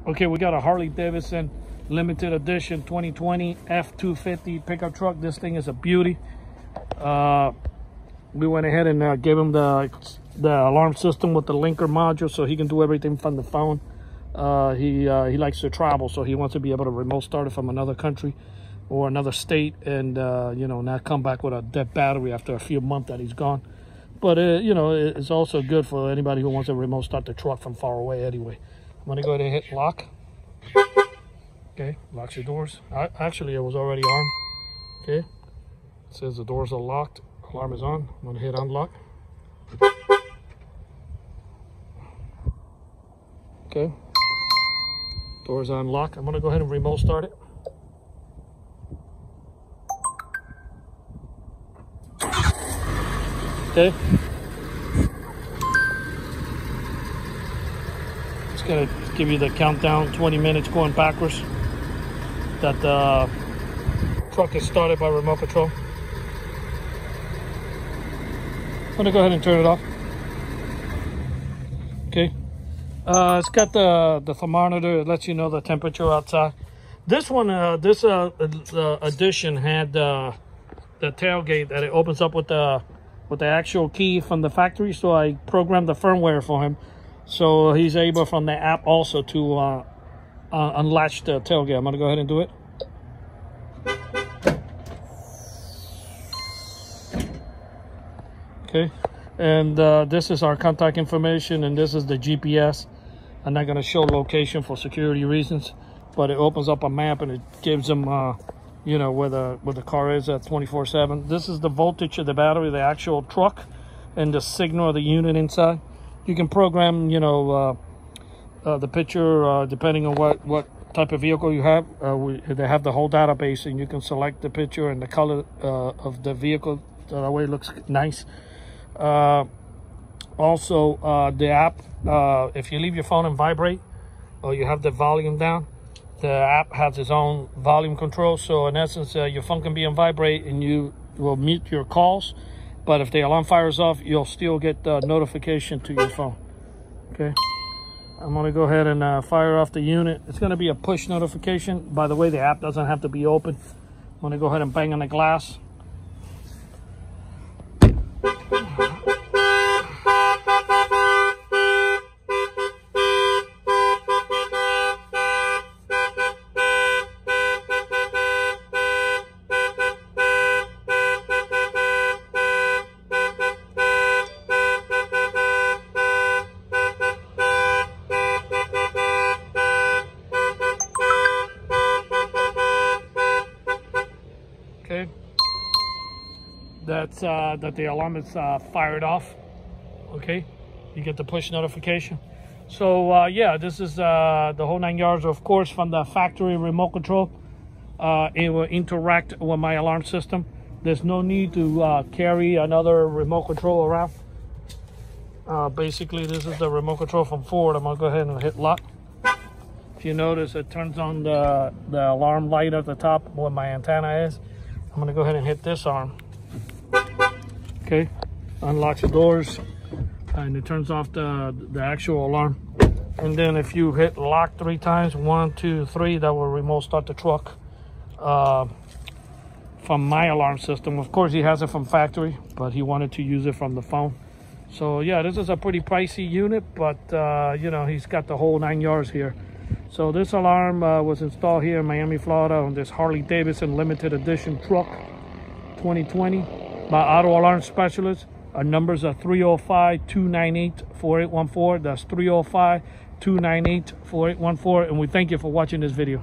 Okay, we got a Harley Davidson limited edition 2020 F250 pickup truck. This thing is a beauty. We went ahead and gave him the alarm system with the linker module, so he can do everything from the phone. He likes to travel, so he wants to be able to remote start it from another country or another state, and you know, not come back with a dead battery after a few months that he's gone. But you know, it's also good for anybody who wants to remote start the truck from far away anyway. I'm gonna go ahead and hit lock. Okay, locks your doors. Actually, it was already on. Okay, it says the doors are locked, alarm is on. I'm gonna hit unlock. Okay, doors unlocked. I'm gonna go ahead and remote start it. Okay, it's gonna give you the countdown, 20 minutes going backwards, that the truck is started by remote control. I'm gonna go ahead and turn it off. Okay, it's got the thermometer. It lets you know the temperature outside. This one, this edition had the tailgate that it opens up with the actual key from the factory. So I programmed the firmware for him, so he's able from the app also to unlatch the tailgate. I'm gonna go ahead and do it. Okay, and this is our contact information, and this is the GPS. I'm not gonna show location for security reasons, but it opens up a map and it gives them you know, where the car is at 24/7. This is the voltage of the battery, the actual truck, and the signal of the unit inside. You can program, you know, the picture depending on what type of vehicle you have. They have the whole database, and you can select the picture and the color of the vehicle. That way it looks nice. Also, the app, if you leave your phone and vibrate, or you have the volume down, the app has its own volume control. So in essence, your phone can be on vibrate and you will mute your calls, but if the alarm fires off, you'll still get the notification to your phone. Okay, I'm gonna go ahead and fire off the unit. It's gonna be a push notification. By the way, the app doesn't have to be open. I'm gonna go ahead and bang on the glass. Okay, that's that the alarm is fired off. Okay, you get the push notification. So yeah, this is the whole 9 yards. Of course, from the factory remote control, it will interact with my alarm system. There's no need to carry another remote control around. Basically, this is the remote control from Ford. I'm gonna go ahead and hit lock. If you notice, it turns on the alarm light at the top where my antenna is. I'm gonna go ahead and hit this arm. Okay, unlocks the doors, and it turns off the actual alarm. And then if you hit lock 3 times, 1, 2, 3, that will remote start the truck from my alarm system. Of course, he has it from factory, but he wanted to use it from the phone. So yeah, this is a pretty pricey unit, but you know, he's got the whole 9 yards here. So this alarm was installed here in Miami, Florida, on this Harley Davidson limited edition truck 2020 by Auto Alarm Specialists. Our numbers are 305-298-4814. That's 305-298-4814. And we thank you for watching this video.